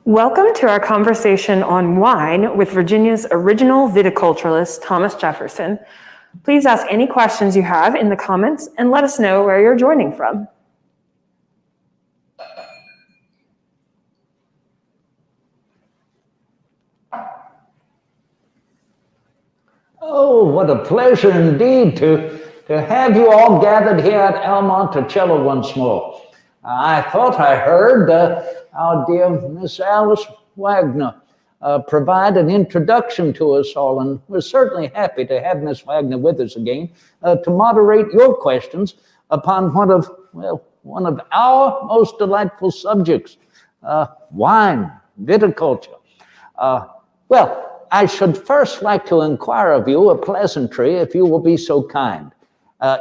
Welcome to our conversation on wine with Virginia's original viticulturalist, Thomas Jefferson. Please ask any questions you have in the comments and let us know where you're joining from. Oh, what a pleasure indeed to have you all gathered here at El Monticello once more. I thought I heard our dear Miss Alice Wagner provide an introduction to us all, and we're certainly happy to have Miss Wagner with us again to moderate your questions upon one of our most delightful subjects, wine, viticulture. I should first like to inquire of you a pleasantry, if you will be so kind,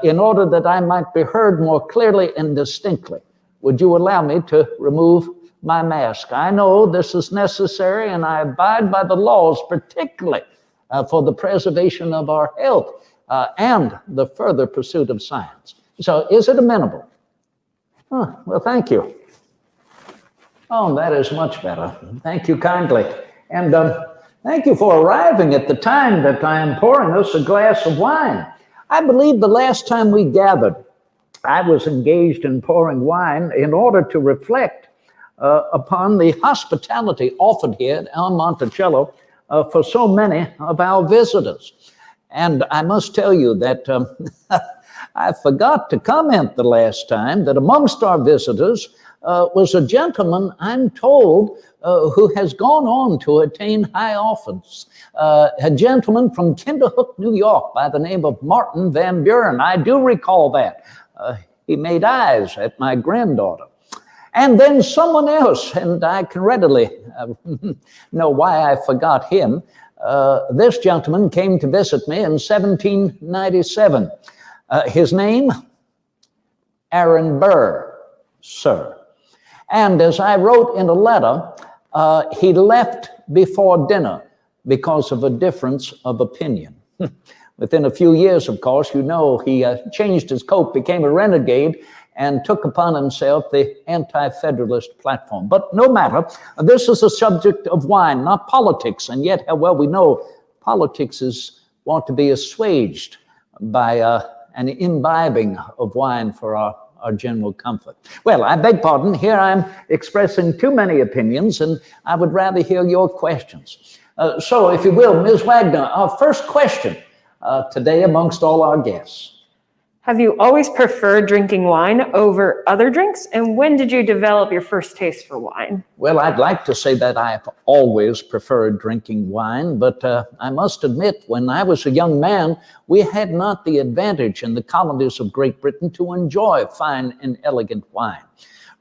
in order that I might be heard more clearly and distinctly. Would you allow me to remove my mask? I know this is necessary, and I abide by the laws, particularly for the preservation of our health and the further pursuit of science. So is it amenable? Well, thank you. Oh, that is much better. Thank you kindly. And thank you for arriving at the time that I am pouring us a glass of wine. I believe the last time we gathered, I was engaged in pouring wine in order to reflect upon the hospitality offered here at El Monticello for so many of our visitors. And I must tell you that I forgot to comment the last time that amongst our visitors was a gentleman, I'm told, who has gone on to attain high office, a gentleman from Kinderhook, New York, by the name of Martin Van Buren. I do recall that. He made eyes at my granddaughter. And then someone else, and I can readily know why I forgot him. This gentleman came to visit me in 1797. His name, Aaron Burr, sir. And as I wrote in a letter, he left before dinner because of a difference of opinion. Within a few years, of course, you know, he changed his coat, became a renegade, and took upon himself the anti-federalist platform. But no matter, this is a subject of wine, not politics, and yet how well we know politics want to be assuaged by an imbibing of wine for our general comfort. Well, I beg pardon, here I'm expressing too many opinions, and I would rather hear your questions. So, if you will, Ms. Wagner, our first question today amongst all our guests. Have you always preferred drinking wine over other drinks? And when did you develop your first taste for wine? Well, I'd like to say that I've always preferred drinking wine, but I must admit, when I was a young man, we had not the advantage in the colonies of Great Britain to enjoy fine and elegant wine.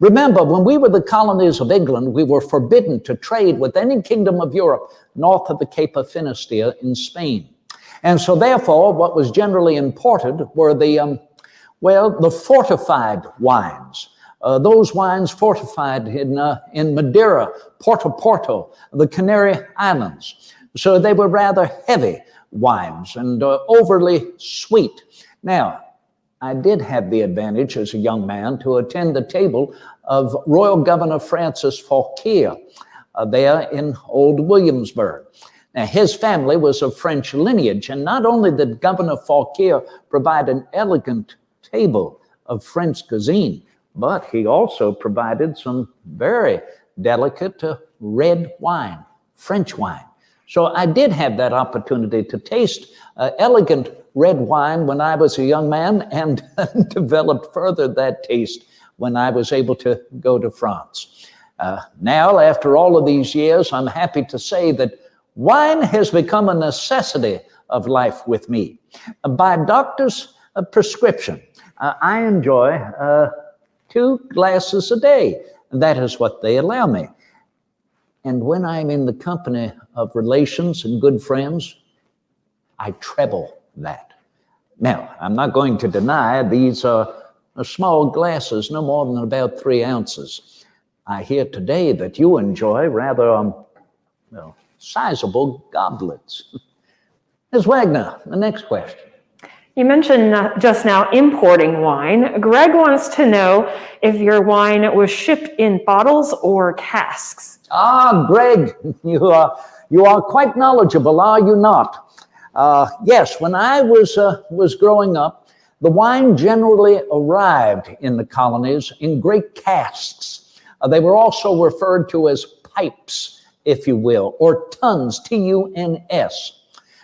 Remember, when we were the colonies of England, we were forbidden to trade with any kingdom of Europe north of the Cape of Finisterre in Spain. And so therefore, what was generally imported were the fortified wines. Those wines fortified in Madeira, Porto, the Canary Islands. So they were rather heavy wines and overly sweet. Now, I did have the advantage as a young man to attend the table of Royal Governor Francis Fauquier there in Old Williamsburg. Now, his family was of French lineage, and not only did Governor Fauquier provide an elegant table of French cuisine, but he also provided some very delicate red wine, French wine. So I did have that opportunity to taste elegant red wine when I was a young man, and developed further that taste when I was able to go to France. Now, after all of these years, I'm happy to say that wine has become a necessity of life with me. By doctor's prescription, I enjoy 2 glasses a day. That is what they allow me. And when I'm in the company of relations and good friends, I treble that. Now, I'm not going to deny these are small glasses, no more than about 3 ounces. I hear today that you enjoy rather, sizable goblets. Ms. Wagner, the next question. You mentioned just now importing wine. Greg wants to know if your wine was shipped in bottles or casks. Ah, Greg, you are quite knowledgeable, are you not? Yes, when I was growing up, the wine generally arrived in the colonies in great casks. They were also referred to as pipes, if you will, or tuns, T-U-N-S.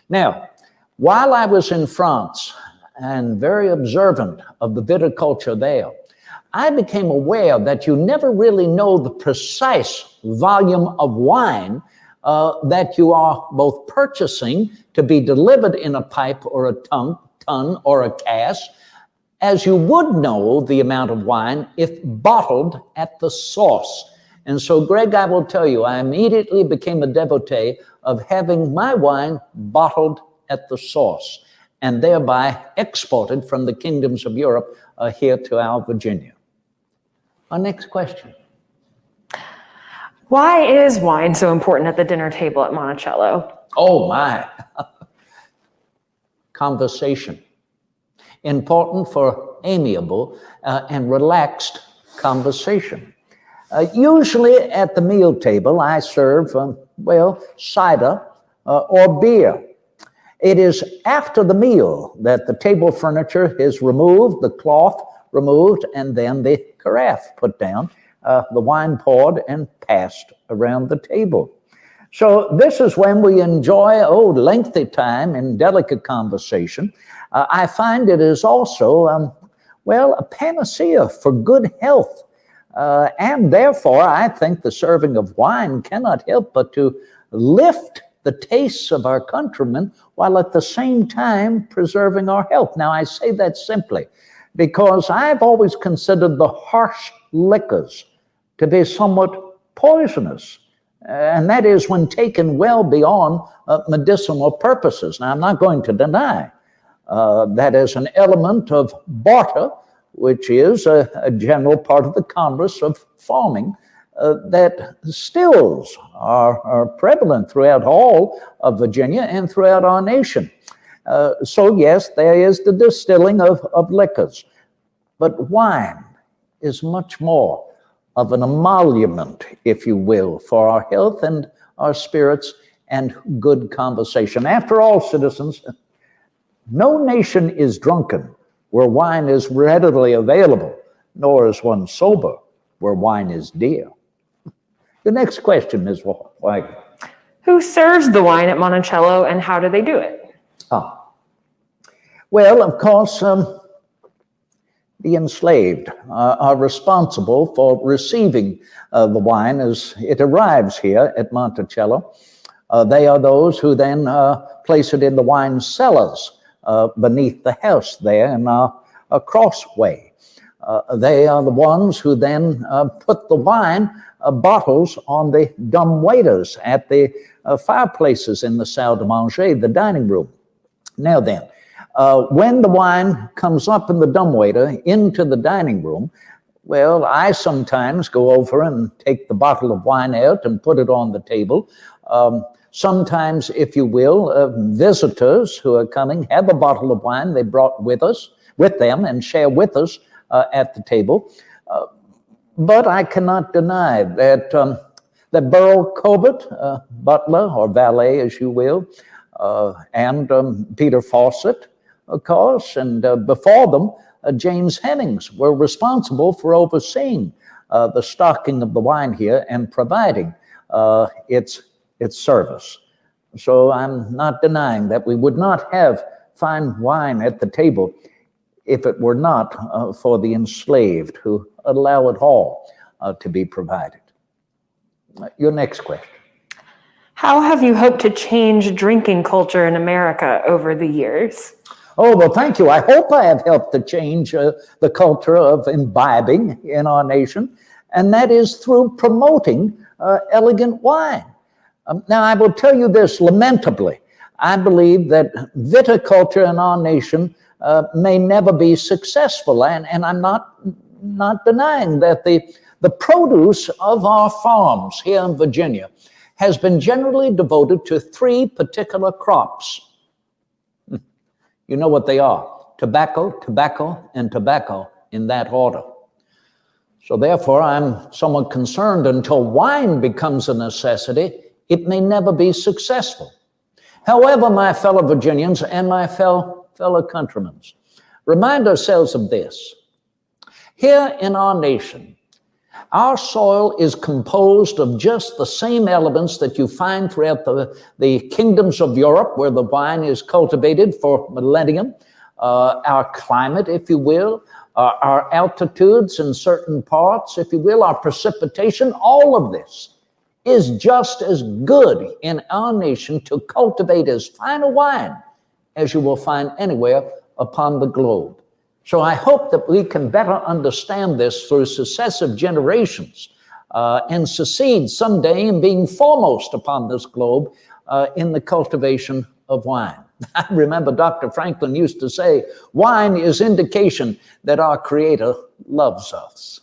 Now, while I was in France and very observant of the viticulture there, I became aware that you never really know the precise volume of wine that you are both purchasing to be delivered in a pipe or a ton or a cask, as you would know the amount of wine if bottled at the source. And so, Greg, I will tell you, I immediately became a devotee of having my wine bottled at the source and thereby exported from the kingdoms of Europe here to our Virginia. Our next question. Why is wine so important at the dinner table at Monticello? Oh, my. Conversation. Important for amiable and relaxed conversation. Usually at the meal table, I serve, cider or beer. It is after the meal that the table furniture is removed, the cloth removed, and then the carafe put down, the wine poured and passed around the table. So this is when we enjoy, lengthy time in delicate conversation. I find it is also, a panacea for good health. And therefore, I think the serving of wine cannot help but to lift the tastes of our countrymen while at the same time preserving our health. Now, I say that simply because I've always considered the harsh liquors to be somewhat poisonous. And that is when taken well beyond medicinal purposes. Now, I'm not going to deny that is an element of barter, which is a general part of the commerce of farming, that stills are prevalent throughout all of Virginia and throughout our nation. So yes, there is the distilling of liquors, but wine is much more of an emolument, if you will, for our health and our spirits and good conversation. After all, citizens, no nation is drunken where wine is readily available, nor is one sober where wine is dear. The next question is why? Who serves the wine at Monticello and how do they do it? Well, of course, the enslaved are responsible for receiving the wine as it arrives here at Monticello. They are those who then place it in the wine cellars beneath the house there in a crossway. They are the ones who then put the wine bottles on the dumb waiters at the fireplaces in the salle de manger, the dining room. Now then, when the wine comes up in the dumbwaiter into the dining room, well, I sometimes go over and take the bottle of wine out and put it on the table. Sometimes, if you will, visitors who are coming have a bottle of wine they brought with them and share with us at the table. But I cannot deny that that Burl Corbett, butler or valet, as you will, and Peter Fawcett, of course, and before them, James Hennings were responsible for overseeing the stocking of the wine here and providing its service. So I'm not denying that we would not have fine wine at the table if it were not for the enslaved who allow it all to be provided. Your next question. How have you hoped to change drinking culture in America over the years? Oh, well, thank you. I hope I have helped to change the culture of imbibing in our nation, and that is through promoting elegant wine. Now, I will tell you this lamentably. I believe that viticulture in our nation may never be successful, and I'm not denying that the produce of our farms here in Virginia has been generally devoted to three particular crops. You know what they are: tobacco, tobacco, and tobacco in that order. So therefore, I'm somewhat concerned until wine becomes a necessity, it may never be successful. However, my fellow Virginians and my fellow countrymen, remind ourselves of this. Here in our nation, our soil is composed of just the same elements that you find throughout the kingdoms of Europe, where the wine is cultivated for millennium. Our climate, if you will, our altitudes in certain parts, if you will, our precipitation, all of this is just as good in our nation to cultivate as fine a wine as you will find anywhere upon the globe. So I hope that we can better understand this through successive generations and succeed someday in being foremost upon this globe in the cultivation of wine. I remember Dr. Franklin used to say, wine is indication that our Creator loves us.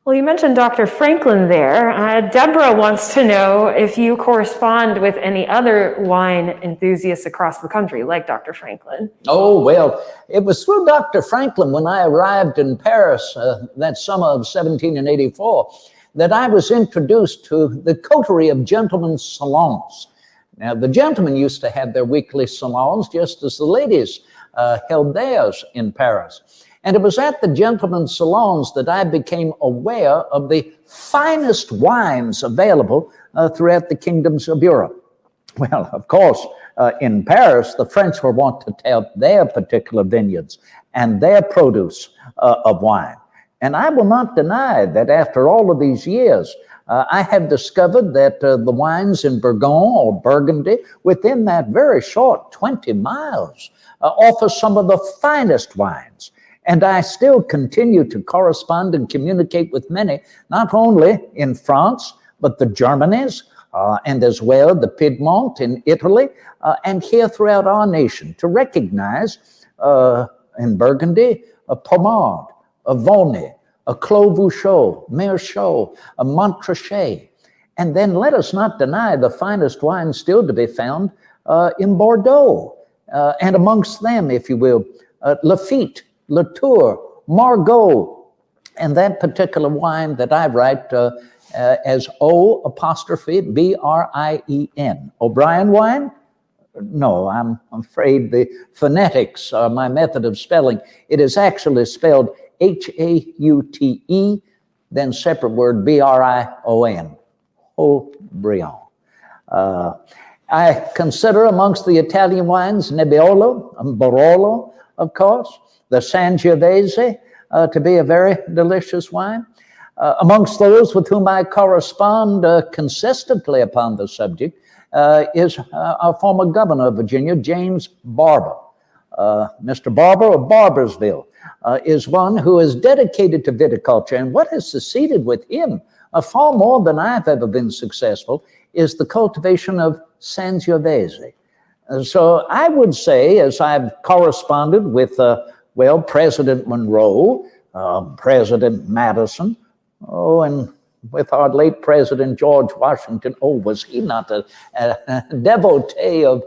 Well, you mentioned Dr. Franklin there. Deborah wants to know if you correspond with any other wine enthusiasts across the country, like Dr. Franklin. Oh, well, it was through Dr. Franklin when I arrived in Paris that summer of 1784 that I was introduced to the coterie of gentlemen's salons. Now, the gentlemen used to have their weekly salons just as the ladies held theirs in Paris. And it was at the gentlemen's salons that I became aware of the finest wines available throughout the kingdoms of Europe. Well, of course, in Paris, the French were wont to tout their particular vineyards and their produce of wine. And I will not deny that after all of these years, I have discovered that the wines in Bourgogne or Burgundy, within that very short 20 miles, offer some of the finest wines. And I still continue to correspond and communicate with many, not only in France, but the Germanys, and as well the Piedmont in Italy, and here throughout our nation, to recognize in Burgundy a Pommard, a Volney, a Clos Vougeot, Merchot, a Montrachet. And then let us not deny the finest wines still to be found in Bordeaux, and amongst them, if you will, Lafite, Latour, Margaux, and that particular wine that I write as O''Brien, O'Brien wine? No, I'm afraid the phonetics are my method of spelling. It is actually spelled Haute, then separate word Brion, O'Brien. I consider amongst the Italian wines Nebbiolo and Barolo, of course, the Sangiovese to be a very delicious wine. Amongst those with whom I correspond consistently upon the subject is our former governor of Virginia, James Barber. Mr. Barber of Barbersville is one who is dedicated to viticulture, and what has succeeded with him, far more than I've ever been successful, is the cultivation of Sangiovese. So I would say, as I've corresponded with President Monroe, President Madison, and with our late President George Washington. Oh, was he not a devotee of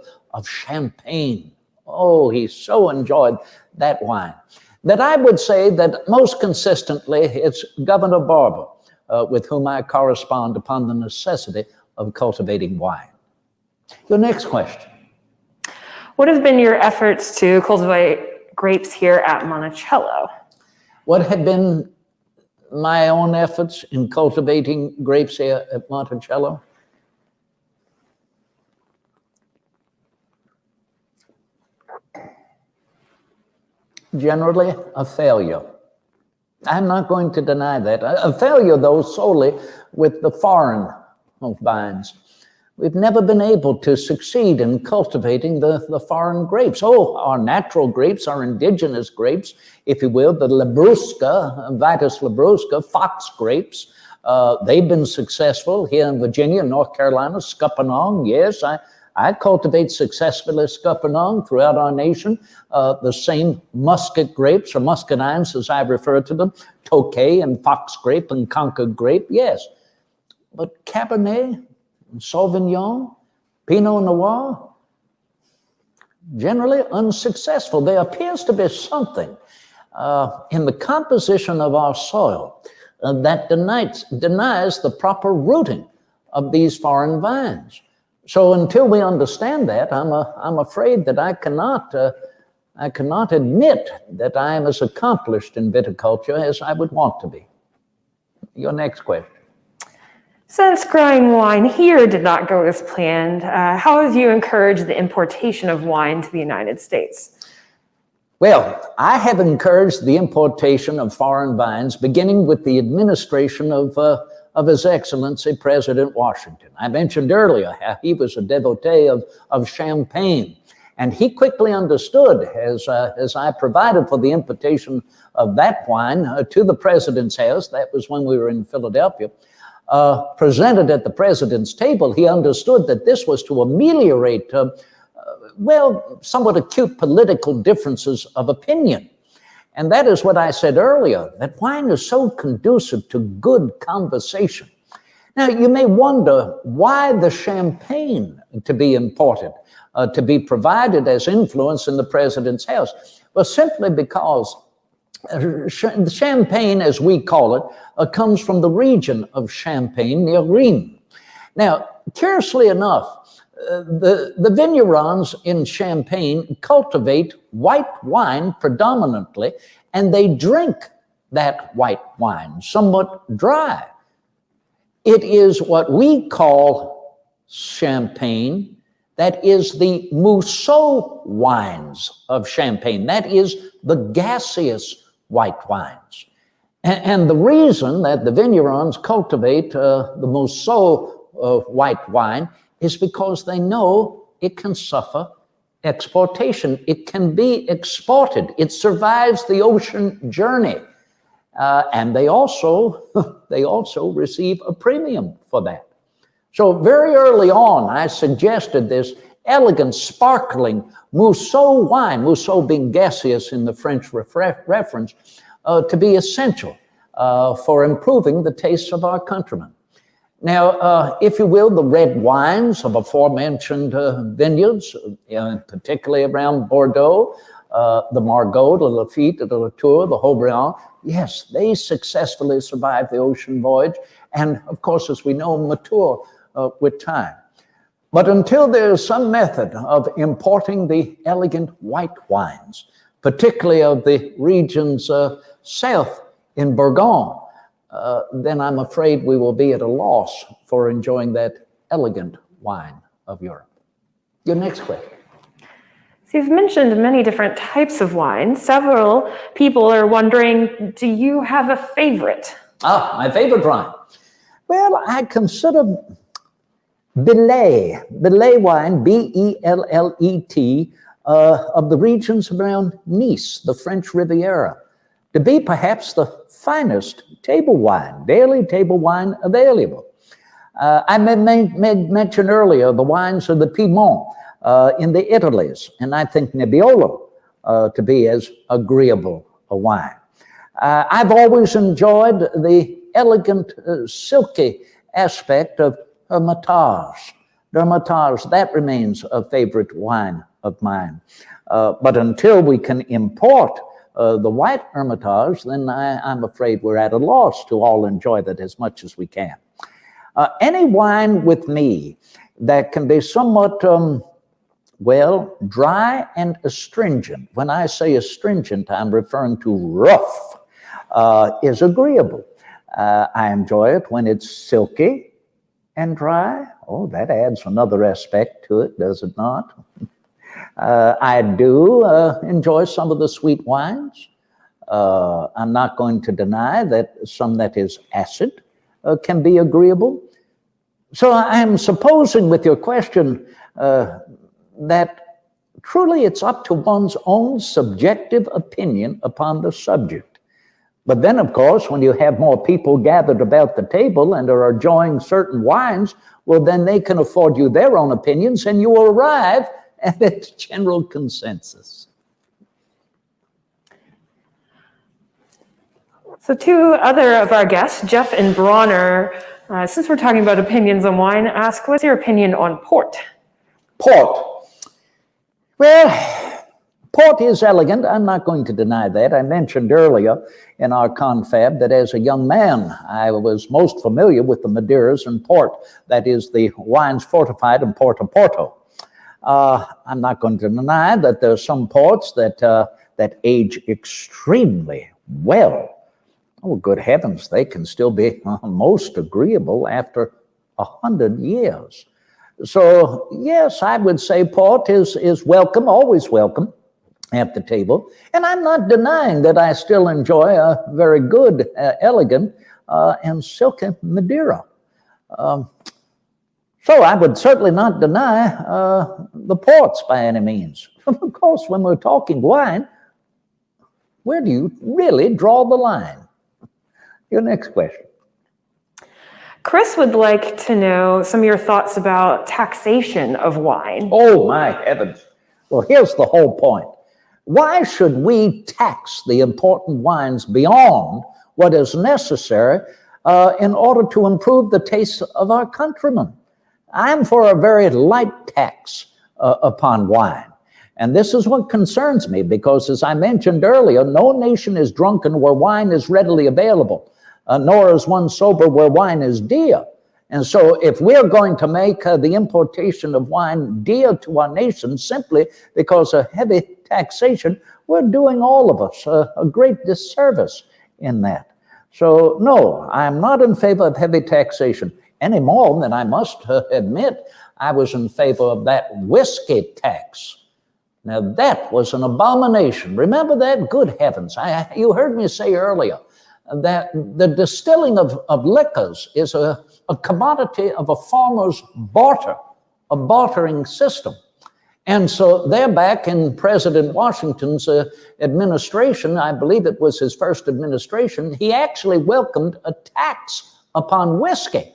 champagne? Oh, he so enjoyed that wine. That I would say that most consistently it's Governor Barber with whom I correspond upon the necessity of cultivating wine. Your next question. What have been your efforts to cultivate grapes here at Monticello? What have been my own efforts in cultivating grapes here at Monticello? Generally, a failure. I'm not going to deny that. A failure, though, solely with the foreign vines. We've never been able to succeed in cultivating the foreign grapes. Oh, our natural grapes, our indigenous grapes, if you will, the Labrusca, Vitis labrusca, fox grapes, they've been successful here in Virginia, North Carolina, Scuppernong, yes, I cultivate successfully Scuppernong throughout our nation. The same muscat grapes, or muscadines as I refer to them, Tokay and fox grape and Concord grape, yes. But Cabernet, Sauvignon, Pinot Noir, generally unsuccessful. There appears to be something in the composition of our soil that denies the proper rooting of these foreign vines. So until we understand that, I'm afraid that I cannot admit that I am as accomplished in viticulture as I would want to be. Your next question. Since growing wine here did not go as planned, how have you encouraged the importation of wine to the United States? Well, I have encouraged the importation of foreign vines, beginning with the administration of His Excellency President Washington. I mentioned earlier how he was a devotee of champagne, and he quickly understood, as I provided for the importation of that wine to the president's house, that was when we were in Philadelphia, presented at the president's table, he understood that this was to ameliorate somewhat acute political differences of opinion. And that is what I said earlier, that wine is so conducive to good conversation. Now, you may wonder why the champagne to be imported, to be provided as influence in the president's house. Well, simply because champagne, as we call it, comes from the region of Champagne near Rheims. Now, curiously enough, the vignerons in Champagne cultivate white wine predominantly, and they drink that white wine somewhat dry. It is what we call Champagne, that is the Mousseau wines of Champagne. That is the gaseous white wines. And the reason that the vignerons cultivate the Mousseau white wine is because they know it can suffer exportation. It can be exported. It survives the ocean journey. And they also receive a premium for that. So very early on, I suggested this elegant, sparkling Mousseau wine, Mousseau being gaseous in the French reference, to be essential for improving the tastes of our countrymen. Now, if you will, the red wines of aforementioned vineyards, particularly around Bordeaux, the Margaux, the Lafite, the Latour, the Haut-Briand, yes, they successfully survived the ocean voyage, and of course, as we know, mature with time. But until there is some method of importing the elegant white wines, particularly of the regions south in Bourgogne, then I'm afraid we will be at a loss for enjoying that elegant wine of Europe. Your next question. So you've mentioned many different types of wine. Several people are wondering, do you have a favorite? My favorite wine. Well, I consider Bellet wine, B-E-L-L-E-T, of the regions around Nice, the French Riviera, to be perhaps the finest table wine, daily table wine available. I mentioned earlier the wines of the Piedmont in the Italies, and I think Nebbiolo to be as agreeable a wine. I've always enjoyed the elegant, silky aspect of Hermitage. That remains a favorite wine of mine. But until we can import the white Hermitage, then I'm afraid we're at a loss to all enjoy that as much as we can. Any wine with me that can be somewhat, dry and astringent. When I say astringent, I'm referring to rough, is agreeable. I enjoy it when it's silky and dry. Oh, that adds another aspect to it, does it not? I do enjoy some of the sweet wines. I'm not going to deny that some that is acid can be agreeable. So I am supposing with your question that truly it's up to one's own subjective opinion upon the subject. But then, of course, when you have more people gathered about the table and are enjoying certain wines, well, then they can afford you their own opinions and you will arrive at a general consensus. So two other of our guests, Jeff and Bronner, since we're talking about opinions on wine, ask, what's your opinion on port? Port. Well, port is elegant. I'm not going to deny that. I mentioned earlier in our confab that as a young man, I was most familiar with the Madeiras and port, that is the wines fortified in Porto. I'm not going to deny that there are some ports that age extremely well. Oh, good heavens, they can still be most agreeable after 100 years. So, yes, I would say port is welcome, always welcome at the table. And I'm not denying that I still enjoy a very good, elegant, and silky Madeira. So I would certainly not deny the ports by any means. Of course, when we're talking wine, where do you really draw the line? Your next question. Chris would like to know some of your thoughts about taxation of wine. Oh, my heavens. Well, here's the whole point. Why should we tax the important wines beyond what is necessary in order to improve the taste of our countrymen? I'm for a very light tax upon wine. And this is what concerns me because, as I mentioned earlier, no nation is drunken where wine is readily available, nor is one sober where wine is dear. And so if we're going to make the importation of wine dear to our nation simply because of heavy taxation, we're doing all of us a great disservice in that. So no, I'm not in favor of heavy taxation any more than I must admit I was in favor of that whiskey tax. Now that was an abomination. Remember that? Good heavens. You heard me say earlier that the distilling of liquors is a commodity of a farmer's barter, a bartering system. And so there back in President Washington's administration, I believe it was his first administration, he actually welcomed a tax upon whiskey.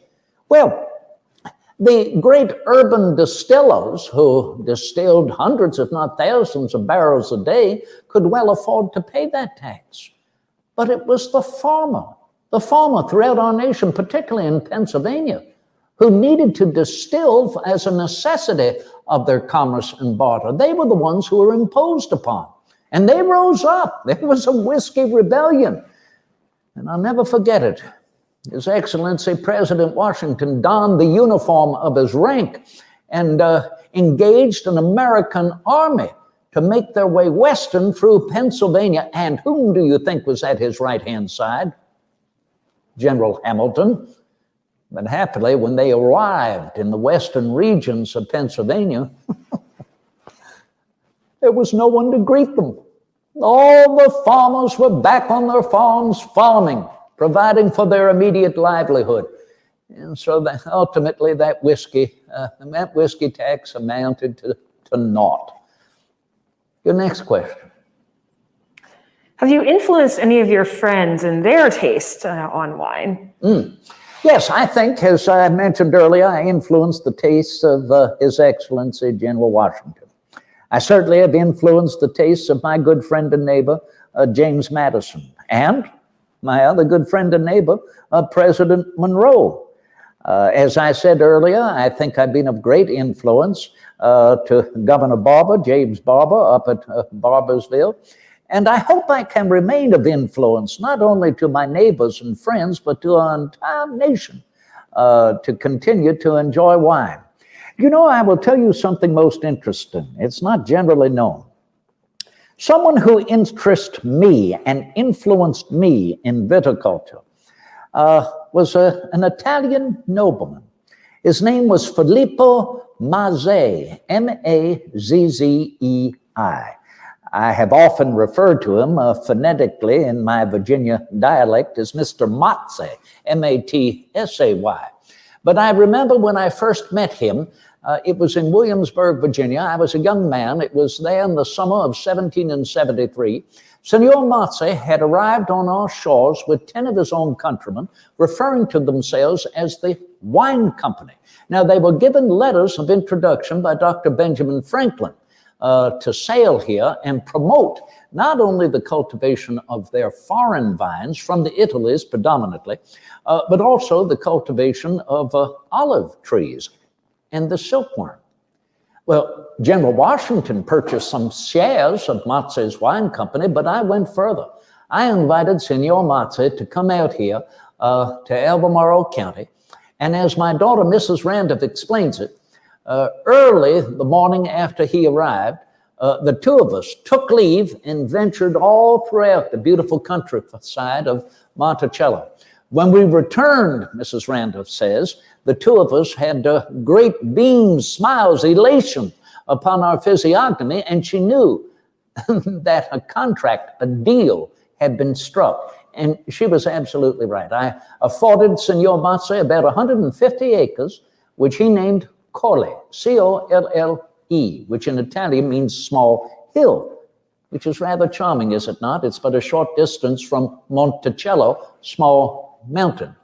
Well, the great urban distillers who distilled hundreds, if not thousands of barrels a day could well afford to pay that tax. But it was the farmer throughout our nation, particularly in Pennsylvania, who needed to distill as a necessity of their commerce and barter. They were the ones who were imposed upon. And they rose up. There was a whiskey rebellion. And I'll never forget it. His Excellency President Washington donned the uniform of his rank and engaged an American army to make their way western through Pennsylvania. And whom do you think was at his right-hand side? General Hamilton. But happily, when they arrived in the western regions of Pennsylvania, there was no one to greet them. All the farmers were back on their farms farming, providing for their immediate livelihood. And so that ultimately that whiskey tax amounted to naught. Your next question. Have you influenced any of your friends in their taste on wine? Yes, I think, as I mentioned earlier, I influenced the tastes of His Excellency General Washington. I certainly have influenced the tastes of my good friend and neighbor, James Madison, and my other good friend and neighbor, President Monroe. As I said earlier, I think I've been of great influence to Governor Barber, James Barber, up at Barbersville. And I hope I can remain of influence, not only to my neighbors and friends, but to our entire nation to continue to enjoy wine. You know, I will tell you something most interesting. It's not generally known. Someone who interested me and influenced me in viticulture was an Italian nobleman. His name was Filippo Mazzei, Mazzei. I have often referred to him phonetically in my Virginia dialect as Mr. Matsay, Matsay. But I remember when I first met him, it was in Williamsburg, Virginia. I was a young man. It was there in the summer of 1773. Senor Matsay had arrived on our shores with 10 of his own countrymen, referring to themselves as the Wine Company. Now, they were given letters of introduction by Dr. Benjamin Franklin to sail here and promote not only the cultivation of their foreign vines from the Italies predominantly, but also the cultivation of olive trees and the silkworm. Well, General Washington purchased some shares of Matze's Wine Company, but I went further. I invited Senor Matze to come out here to Albemarle County. And as my daughter, Mrs. Randolph, explains it, early the morning after he arrived, the two of us took leave and ventured all throughout the beautiful countryside of Monticello. When we returned, Mrs. Randolph says, the two of us had great beams, smiles, elation upon our physiognomy, and she knew that a contract, a deal, had been struck. And she was absolutely right. I afforded Senor Matze about 150 acres, which he named Colle, C-O-L-L-E, which in Italian means small hill, which is rather charming, is it not? It's but a short distance from Monticello, small mountain.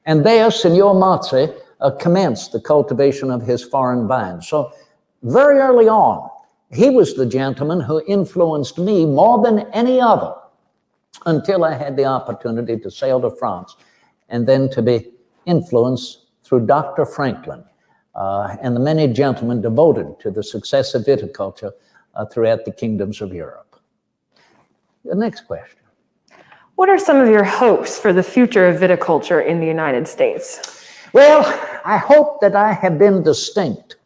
And there, Senor Matze commenced the cultivation of his foreign vines. So very early on, he was the gentleman who influenced me more than any other until I had the opportunity to sail to France and then to be influenced through Dr. Franklin and the many gentlemen devoted to the success of viticulture throughout the kingdoms of Europe. The next question. What are some of your hopes for the future of viticulture in the United States? Well, I hope that I have been distinct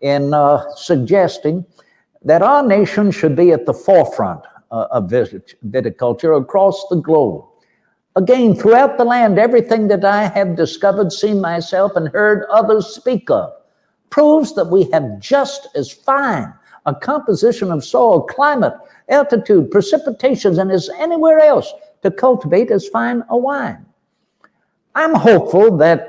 in suggesting that our nation should be at the forefront of viticulture across the globe. Again, throughout the land, everything that I have discovered, seen myself, and heard others speak of proves that we have just as fine a composition of soil, climate, altitude, precipitation, and as anywhere else to cultivate as fine a wine. I'm hopeful that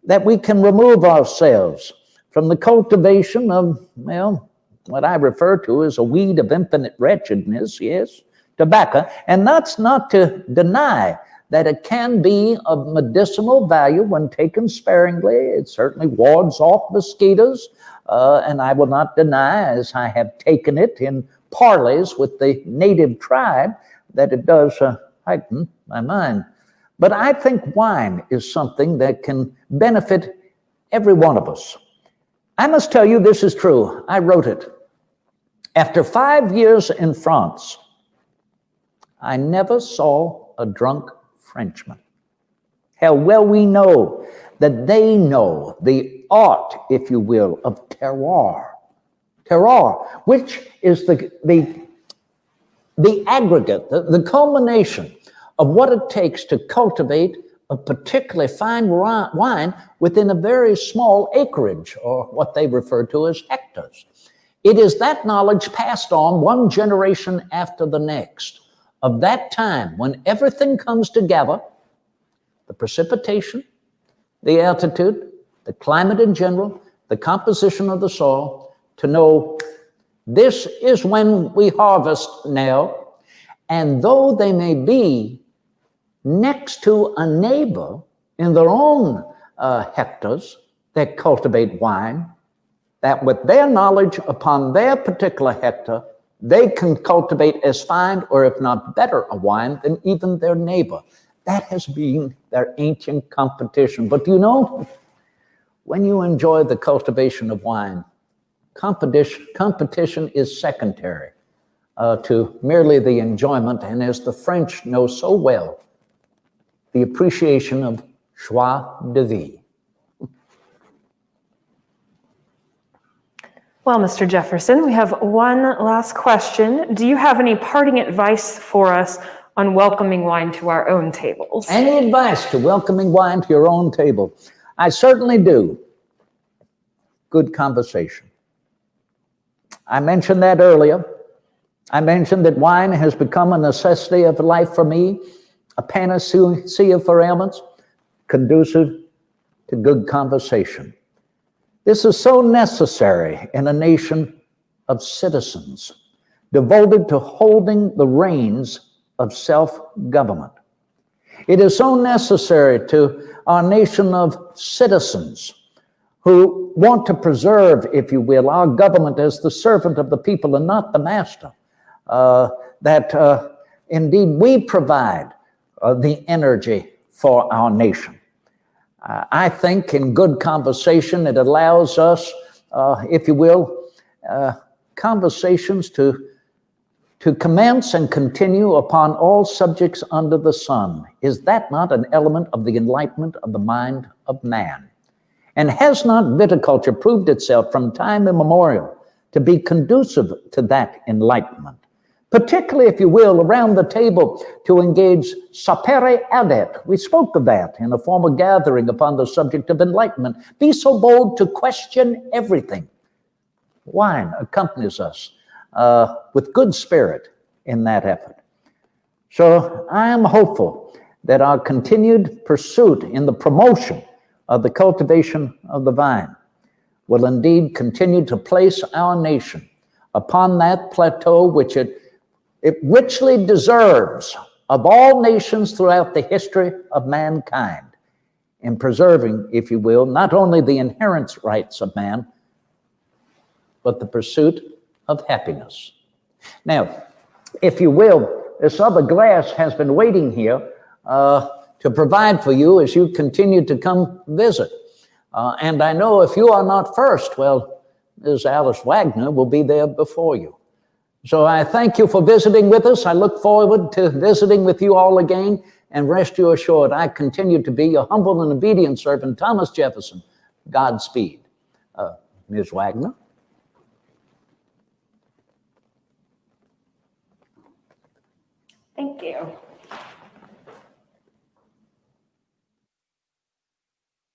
that we can remove ourselves from the cultivation of, well, what I refer to as a weed of infinite wretchedness, yes, tobacco. And that's not to deny that it can be of medicinal value when taken sparingly. It certainly wards off mosquitoes, and I will not deny, as I have taken it in parleys with the native tribe, that it does heighten my mind. But I think wine is something that can benefit every one of us. I must tell you this is true. I wrote it. After 5 years in France, I never saw a drunk Frenchman. How well we know that they know the art, if you will, of terroir. Terroir, which is the aggregate, the culmination of what it takes to cultivate a particularly fine wine within a very small acreage, or what they refer to as hectares. It is that knowledge passed on one generation after the next, of that time when everything comes together, the precipitation, the altitude, the climate in general, the composition of the soil, to know this is when we harvest now, and though they may be next to a neighbor in their own hectares that cultivate wine, that with their knowledge upon their particular hectare, they can cultivate as fine, or if not better, a wine than even their neighbor. That has been their ancient competition. But you know, when you enjoy the cultivation of wine, competition is secondary to merely the enjoyment, and as the French know so well, the appreciation of joie de vivre. Well, Mr. Jefferson, we have one last question. Do you have any parting advice for us on welcoming wine to our own tables? Any advice to welcoming wine to your own table? I certainly do. Good conversation. I mentioned that earlier. I mentioned that wine has become a necessity of life for me, a panacea for ailments, conducive to good conversation. This is so necessary in a nation of citizens devoted to holding the reins of self-government. It is so necessary to our nation of citizens who want to preserve, if you will, our government as the servant of the people and not the master, that indeed we provide the energy for our nation. I think in good conversation, it allows us if you will, conversations to commence and continue upon all subjects under the sun. Is that not an element of the enlightenment of the mind of man? And has not viticulture proved itself from time immemorial to be conducive to that enlightenment? Particularly, if you will, around the table to engage sapere audet. We spoke of that in a formal gathering upon the subject of enlightenment. Be so bold to question everything. Wine accompanies us with good spirit in that effort. So I am hopeful that our continued pursuit in the promotion of the cultivation of the vine will indeed continue to place our nation upon that plateau which it richly deserves of all nations throughout the history of mankind, in preserving, if you will, not only the inherent rights of man, but the pursuit of happiness. Now, if you will, this other glass has been waiting here to provide for you as you continue to come visit. And I know if you are not first, well, Ms. Alice Wagner will be there before you. So I thank you for visiting with us. I look forward to visiting with you all again, and rest you assured, I continue to be your humble and obedient servant, Thomas Jefferson. Godspeed. Ms. Wagner. Thank you.